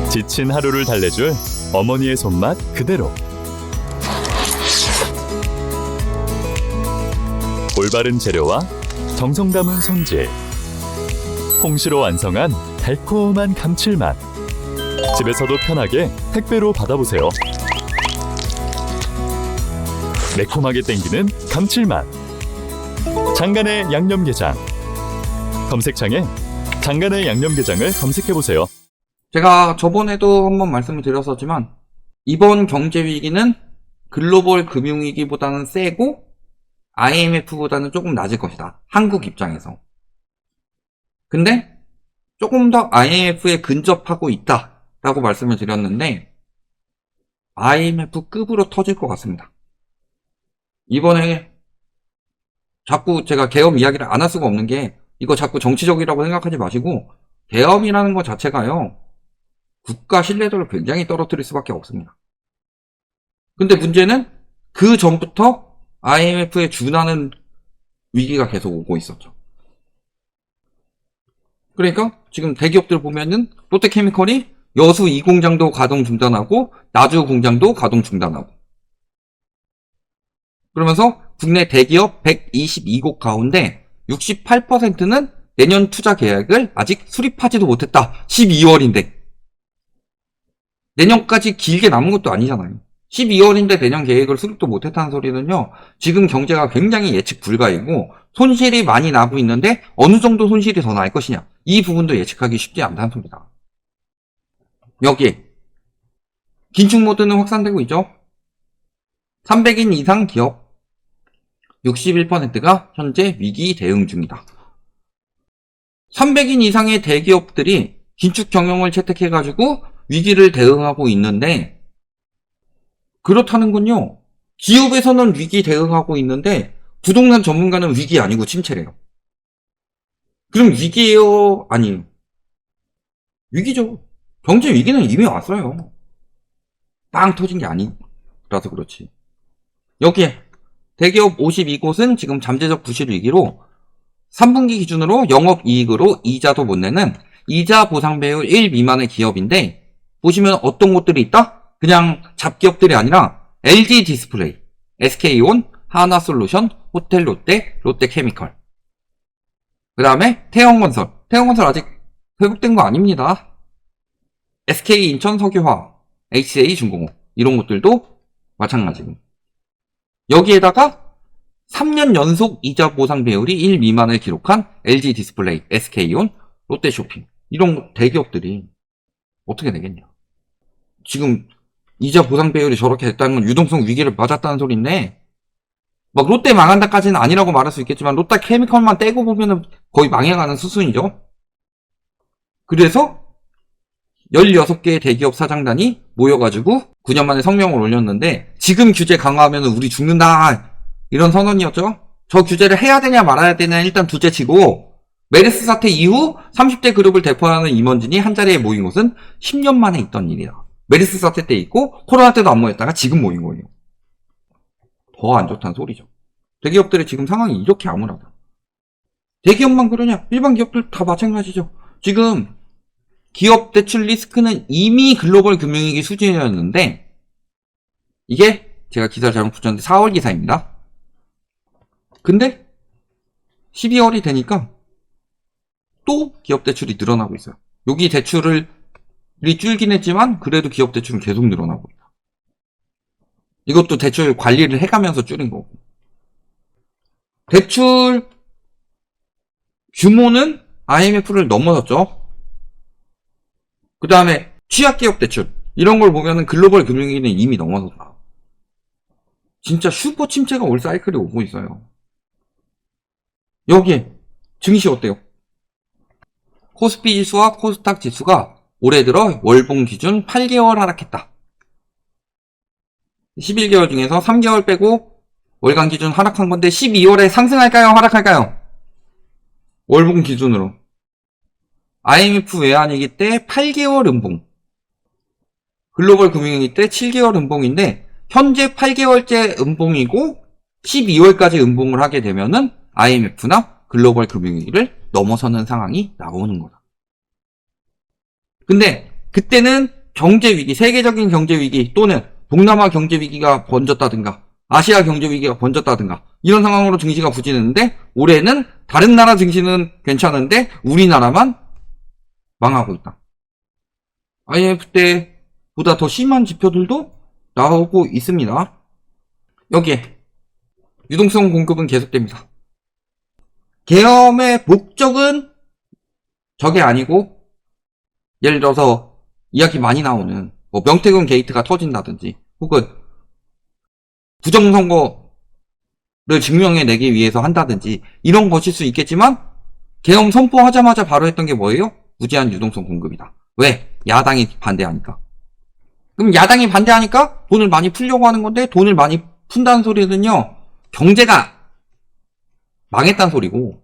지친 하루를 달래줄 어머니의 손맛 그대로. 올바른 재료와 정성 담은 손질. 홍시로 완성한 달콤한 감칠맛. 집에서도 편하게 택배로 받아보세요. 매콤하게 땡기는 감칠맛. 장간의 양념게장. 검색창에 장간의 양념게장을 검색해보세요. 제가 저번에도 한번 말씀을 드렸었지만 이번 경제위기는 글로벌 금융위기보다는 세고 IMF보다는 조금 낮을 것이다. 한국 입장에서. 근데 조금 더 IMF에 근접하고 있다 라고 말씀을 드렸는데 IMF급으로 터질 것 같습니다. 이번에 자꾸 제가 계엄 이야기를 안 할 수가 없는 게 이거 자꾸 정치적이라고 생각하지 마시고 계엄이라는 것 자체가요. 국가 신뢰도를 굉장히 떨어뜨릴 수밖에 없습니다. 근데 문제는 그 전부터 IMF에 준하는 위기가 계속 오고 있었죠. 그러니까 지금 대기업들 보면은 롯데케미컬이 여수 2공장도 가동 중단하고 나주 공장도 가동 중단하고 그러면서 국내 대기업 122곳 가운데 68%는 내년 투자 계약을 아직 수립하지도 못했다. 12월인데. 내년까지 길게 남은 것도 아니잖아요. 12월인데 내년 계획을 수립도 못했다는 소리는요. 지금 경제가 굉장히 예측 불가이고 손실이 많이 나고 있는데 어느 정도 손실이 더 날 것이냐. 이 부분도 예측하기 쉽지 않다는 소리다. 여기에 긴축 모드는 확산되고 있죠. 300인 이상 기업 61%가 현재 위기 대응 중이다. 300인 이상의 대기업들이 긴축 경영을 채택해가지고 위기를 대응하고 있는데 그렇다는군요. 기업에서는 위기 대응하고 있는데 부동산 전문가는 위기 아니고 침체래요. 그럼 위기예요? 아니에요? 위기죠. 경제 위기는 이미 왔어요. 빵 터진 게 아니라서 그렇지. 여기에 대기업 52곳은 지금 잠재적 부실 위기로 3분기 기준으로 영업이익으로 이자도 못 내는 이자 보상 배율 1 미만의 기업인데 보시면 어떤 곳들이 있다? 그냥 잡기업들이 아니라 LG 디스플레이, SK온, 하나솔루션, 호텔롯데, 롯데케미컬. 그 다음에 태영건설. 태영건설 아직 회복된 거 아닙니다. SK인천 석유화학, HA중공업 이런 것들도 마찬가지고. 여기에다가 3년 연속 이자 보상 배율이 1 미만을 기록한 LG 디스플레이, SK온, 롯데쇼핑 이런 대기업들이 어떻게 되겠냐. 지금 이자 보상 배율이 저렇게 됐다는 건 유동성 위기를 맞았다는 소리인데 막 롯데 망한다까지는 아니라고 말할 수 있겠지만 롯데케미컬만 떼고 보면은 거의 망해가는 수순이죠. 그래서 16개의 대기업 사장단이 모여가지고 9년 만에 성명을 올렸는데 지금 규제 강화하면 우리 죽는다 이런 선언이었죠. 저 규제를 해야 되냐 말아야 되냐 일단 둘째치고 메르스 사태 이후 30대 그룹을 대표하는 임원진이 한자리에 모인 것은 10년 만에 있던 일이다. 메르스 사태 때 있고 코로나 때도 안 모였다가 지금 모인 거예요. 더 안 좋다는 소리죠. 대기업들의 지금 상황이 이렇게 암울하다. 대기업만 그러냐? 일반 기업들 다 마찬가지죠. 지금 기업 대출 리스크는 이미 글로벌 금융위기 수준이었는데 이게 제가 기사를 잘못 붙였는데 4월 기사입니다. 근데 12월이 되니까 또 기업 대출이 늘어나고 있어요. 여기 대출이 줄긴 했지만 그래도 기업 대출은 계속 늘어나고 있다. 이것도 대출 관리를 해가면서 줄인 거고. 대출 규모는 IMF를 넘어섰죠. 그 다음에 취약기업 대출 이런 걸 보면은 글로벌 금융위기는 이미 넘어섰다. 진짜 슈퍼 침체가 올 사이클이 오고 있어요. 여기에 증시 어때요? 코스피 지수와 코스닥 지수가 올해 들어 월봉 기준 8개월 하락했다. 11개월 중에서 3개월 빼고 월간 기준 하락한 건데 12월에 상승할까요? 하락할까요? 월봉 기준으로. IMF 외환위기 때 8개월 음봉. 글로벌 금융위기 때 7개월 음봉인데 현재 8개월째 음봉이고 12월까지 음봉을 하게 되면은 IMF나 글로벌 금융위기를 넘어서는 상황이 나오는 거다. 근데 그때는 경제 위기, 세계적인 경제 위기 또는 동남아 경제 위기가 번졌다든가 아시아 경제 위기가 번졌다든가 이런 상황으로 증시가 부진했는데 올해는 다른 나라 증시는 괜찮은데 우리나라만 망하고 있다. IMF 때보다 더 심한 지표들도 나오고 있습니다. 여기에 유동성 공급은 계속됩니다. 계엄의 목적은 저게 아니고 예를 들어서 이야기 많이 나오는 뭐 명태균 게이트가 터진다든지 혹은 부정선거를 증명해내기 위해서 한다든지 이런 것일 수 있겠지만 계엄 선포하자마자 바로 했던 게 뭐예요? 무제한 유동성 공급이다. 왜? 야당이 반대하니까. 그럼 야당이 반대하니까 돈을 많이 풀려고 하는 건데 돈을 많이 푼다는 소리는요. 경제가 망했다는 소리고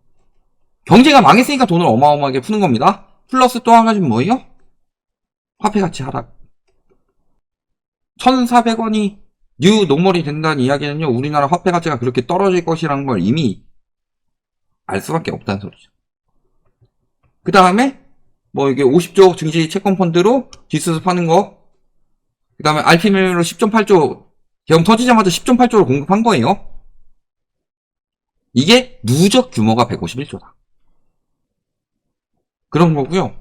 경제가 망했으니까 돈을 어마어마하게 푸는 겁니다. 플러스 또 한 가지는 뭐예요? 화폐 가치 하락. 1,400원이 뉴 노멀이 된다는 이야기는요. 우리나라 화폐 가치가 그렇게 떨어질 것이라는 걸 이미 알 수밖에 없다는 소리죠. 그 다음에 뭐 이게 50조 증시 채권 펀드로 뒷수습 하는 거. 그 다음에 RP매매로 10.8조 계엄 터지자마자 10.8조를 공급한 거예요. 이게 누적 규모가 151조다. 그런 거고요.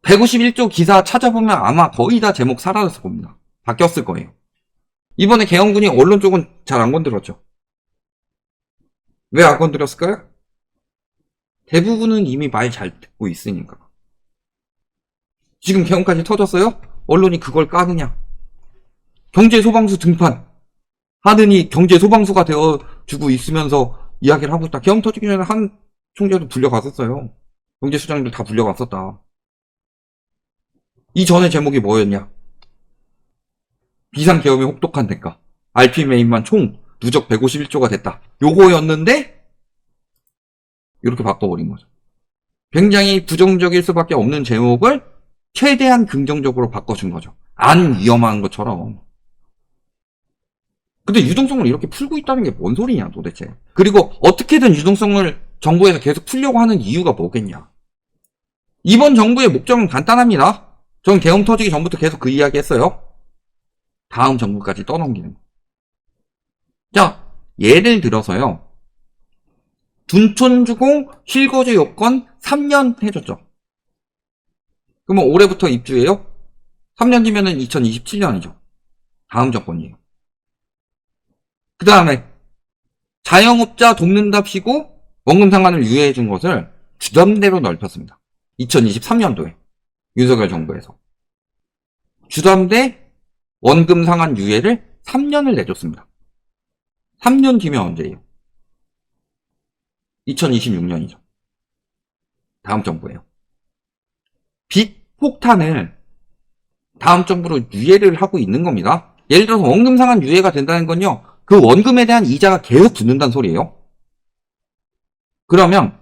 151조 기사 찾아보면 아마 거의 다 제목 사라졌을 겁니다. 바뀌었을 거예요. 이번에 계엄군이 언론 쪽은 잘 안 건드렸죠. 왜 안 건드렸을까요? 대부분은 이미 말 잘 듣고 있으니까. 지금 계엄까지 터졌어요? 언론이 그걸 까느냐? 경제소방수 등판 하느니 경제소방수가 되어주고 있으면서 이야기를 하고 있다. 계엄 터지기 전에 한 총재도 불려갔었어요. 경제수장들 다 불려갔었다. 이전의 제목이 뭐였냐? 비상계엄의 혹독한 대가. RP매입만 총 누적 151조가 됐다. 요거였는데 이렇게 바꿔버린 거죠. 굉장히 부정적일 수밖에 없는 제목을 최대한 긍정적으로 바꿔준 거죠. 안 위험한 것처럼. 근데 유동성을 이렇게 풀고 있다는 게 뭔 소리냐 도대체. 그리고 어떻게든 유동성을 정부에서 계속 풀려고 하는 이유가 뭐겠냐. 이번 정부의 목적은 간단합니다. 전 계엄 터지기 전부터 계속 그 이야기 했어요. 다음 정부까지 떠넘기는 거. 자, 예를 들어서요. 둔촌주공 실거주 요건 3년 해줬죠. 그러면 올해부터 입주해요? 3년 뒤면은 2027년이죠. 다음 정권이에요. 그 다음에 자영업자 돕는답시고 원금 상환을 유예해 준 것을 주담대로 넓혔습니다. 2023년도에 윤석열 정부에서 주담대 원금 상환 유예를 3년을 내줬습니다. 3년 뒤면 언제예요? 2026년이죠. 다음 정부예요. 빚 폭탄을 다음 정부로 유예를 하고 있는 겁니다. 예를 들어서 원금 상환 유예가 된다는 건요. 그 원금에 대한 이자가 계속 붙는다는 소리예요. 그러면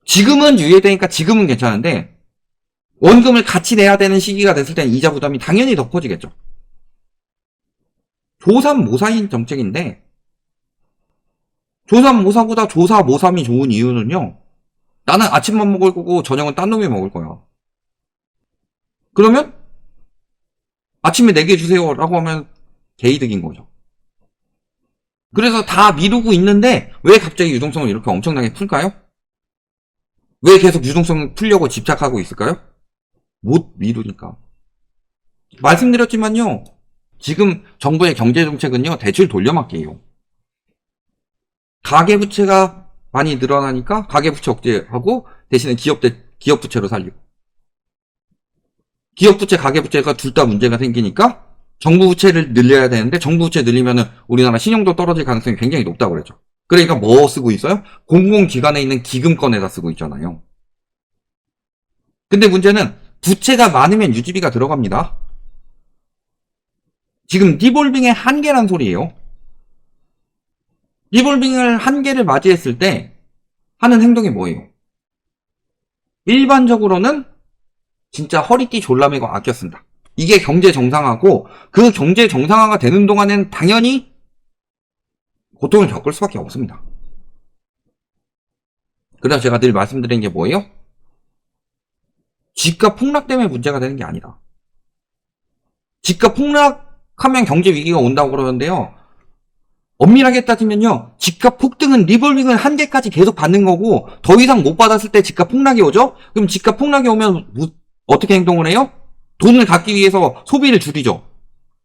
지금은 유예되니까 지금은 괜찮은데 원금을 같이 내야 되는 시기가 됐을 땐 이자 부담이 당연히 더 커지겠죠. 조삼모사인 정책인데 조삼모사보다 조사모삼이 좋은 이유는요. 나는 아침만 먹을 거고 저녁은 딴 놈이 먹을 거야. 그러면 아침에 내게 주세요 라고 하면 개이득인 거죠. 그래서 다 미루고 있는데 왜 갑자기 유동성을 이렇게 엄청나게 풀까요? 왜 계속 유동성을 풀려고 집착하고 있을까요? 못 미루니까. 말씀드렸지만요. 지금 정부의 경제정책은요. 대출 돌려막기예요. 가계부채가 많이 늘어나니까 가계부채 억제하고 대신에 기업부채로 살리고 기업부채, 가계부채가 둘 다 문제가 생기니까 정부 부채를 늘려야 되는데 정부 부채 늘리면은 우리나라 신용도 떨어질 가능성이 굉장히 높다고 그랬죠. 그러니까 뭐 쓰고 있어요? 공공기관에 있는 기금권에다 쓰고 있잖아요. 근데 문제는 부채가 많으면 유지비가 들어갑니다. 지금 리볼빙의 한계란 소리예요. 리볼빙을 한계를 맞이했을 때 하는 행동이 뭐예요? 일반적으로는 진짜 허리띠 졸라매고 아껴 쓴다. 이게 경제 정상화고 그 경제 정상화가 되는 동안엔 당연히 고통을 겪을 수밖에 없습니다. 그래서 제가 늘 말씀드린 게 뭐예요? 집값 폭락 때문에 문제가 되는 게 아니다. 집값 폭락하면 경제 위기가 온다고 그러는데요. 엄밀하게 따지면요. 집값 폭등은 리볼빙을 한계까지 계속 받는 거고 더 이상 못 받았을 때 집값 폭락이 오죠? 그럼 집값 폭락이 오면 어떻게 행동을 해요? 돈을 갖기 위해서 소비를 줄이죠.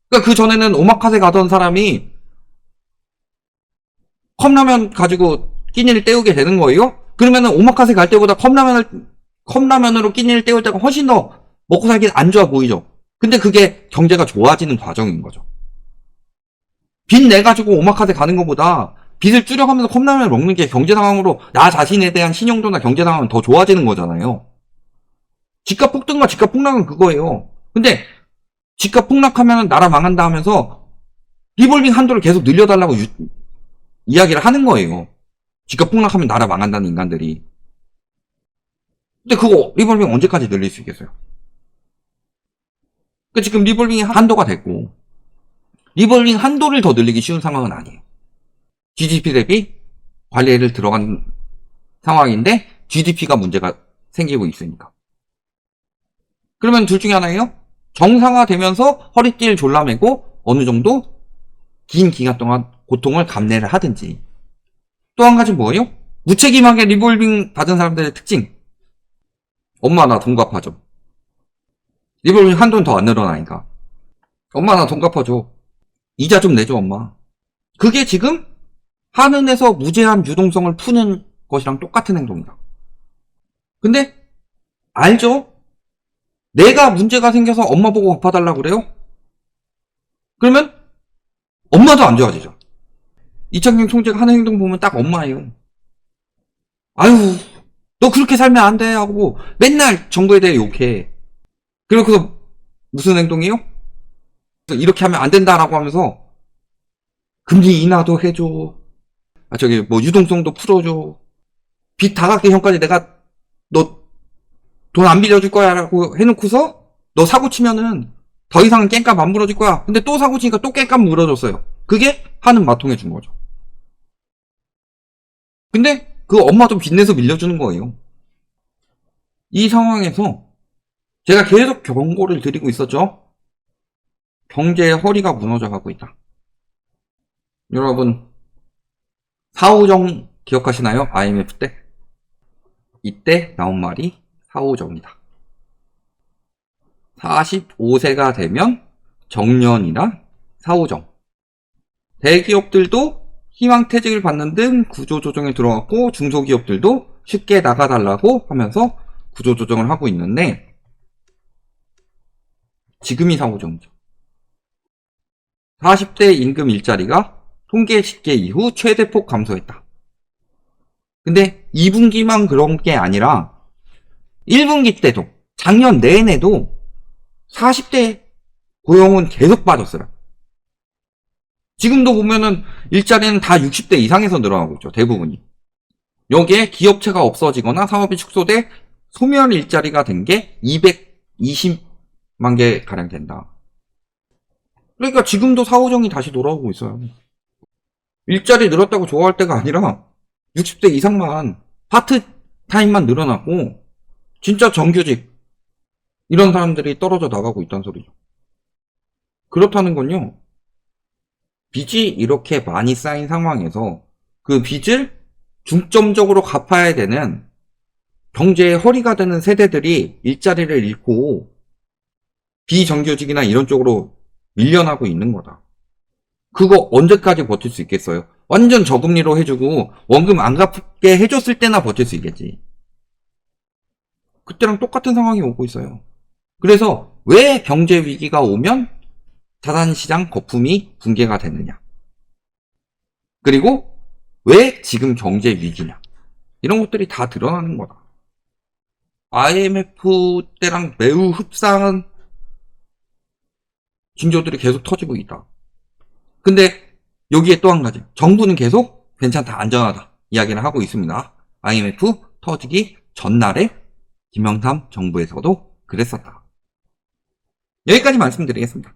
그러니까 그 전에는 오마카세 가던 사람이 컵라면 가지고 끼니를 때우게 되는 거예요? 그러면은 오마카세 갈 때보다 컵라면으로 끼니를 때울 때가 훨씬 더 먹고 살기 안 좋아 보이죠? 근데 그게 경제가 좋아지는 과정인 거죠. 빚 내가지고 오마카세 가는 것보다 빚을 줄여가면서 컵라면을 먹는 게 경제 상황으로 나 자신에 대한 신용도나 경제 상황은 더 좋아지는 거잖아요. 집값 폭등과 집값 폭락은 그거예요. 근데 집값 폭락하면 나라 망한다 하면서 리볼빙 한도를 계속 늘려달라고 이야기를 하는 거예요. 집값 폭락하면 나라 망한다는 인간들이. 근데 그거 리볼빙 언제까지 늘릴 수 있겠어요? 그러니까 지금 리볼빙이 한도가 됐고 리볼빙 한도를 더 늘리기 쉬운 상황은 아니에요. GDP 대비 관리를 들어간 상황인데 GDP가 문제가 생기고 있으니까. 그러면 둘 중에 하나예요. 정상화되면서 허리띠를 졸라매고 어느 정도 긴 기간 동안 고통을 감내를 하든지. 또 한 가지 뭐예요? 무책임하게 리볼빙 받은 사람들의 특징. 엄마 나 돈 갚아줘. 리볼빙 한도는 더 안 늘어나니까. 엄마 나 돈 갚아줘. 이자 좀 내줘 엄마. 그게 지금 한은에서 무제한 유동성을 푸는 것이랑 똑같은 행동이다. 근데 알죠? 내가 문제가 생겨서 엄마 보고 갚아달라고 그래요? 그러면 엄마도 안 좋아지죠. 이창경 총재가 하는 행동 보면 딱 엄마예요. 아유 너 그렇게 살면 안 돼 하고 맨날 정부에 대해 욕해. 그리고 그래서 무슨 행동이에요? 이렇게 하면 안 된다라고 하면서 금리 인하도 해줘. 저기 뭐 유동성도 풀어줘. 빚 다 갚기 전까지 내가 너 돈 안 빌려줄 거야 라고 해놓고서 너 사고 치면은 더 이상은 깽값 안 물어줄 거야. 근데 또 사고 치니까 또 깽값 물어줬어요. 그게 하는 마통해 준 거죠. 근데 그 엄마도 빚내서 밀려주는 거예요. 이 상황에서 제가 계속 경고를 드리고 있었죠. 경제의 허리가 무너져 가고 있다. 여러분 사오정 기억하시나요? IMF 때? 이때 나온 말이 사오정이다. 45세가 되면 정년이나 사오정. 대기업들도 희망퇴직을 받는 등 구조조정에 들어갔고 중소기업들도 쉽게 나가달라고 하면서 구조조정을 하고 있는데 지금이 사오정이죠. 40대 임금 일자리가 통계 집계 이후 최대폭 감소했다. 근데 2분기만 그런 게 아니라 1분기 때도 작년 내내도 40대 고용은 계속 빠졌어요. 지금도 보면은 일자리는 다 60대 이상에서 늘어나고 있죠. 대부분이. 여기에 기업체가 없어지거나 사업이 축소돼 소멸 일자리가 된 게 220만 개 가량 된다. 그러니까 지금도 사오정이 다시 돌아오고 있어요. 일자리 늘었다고 좋아할 때가 아니라 60대 이상만 파트타임만 늘어나고 진짜 정규직 이런 사람들이 떨어져 나가고 있다는 소리죠. 그렇다는 건요. 빚이 이렇게 많이 쌓인 상황에서 그 빚을 중점적으로 갚아야 되는 경제의 허리가 되는 세대들이 일자리를 잃고 비정규직이나 이런 쪽으로 밀려나고 있는 거다. 그거 언제까지 버틸 수 있겠어요? 완전 저금리로 해주고 원금 안 갚게 해줬을 때나 버틸 수 있겠지. 그때랑 똑같은 상황이 오고 있어요. 그래서 왜 경제 위기가 오면 자산시장 거품이 붕괴가 되느냐. 그리고 왜 지금 경제 위기냐. 이런 것들이 다 드러나는 거다. IMF 때랑 매우 흡사한 징조들이 계속 터지고 있다. 근데 여기에 또 한 가지. 정부는 계속 괜찮다, 안전하다 이야기를 하고 있습니다. IMF 터지기 전날에 김영삼 정부에서도 그랬었다. 여기까지 말씀드리겠습니다.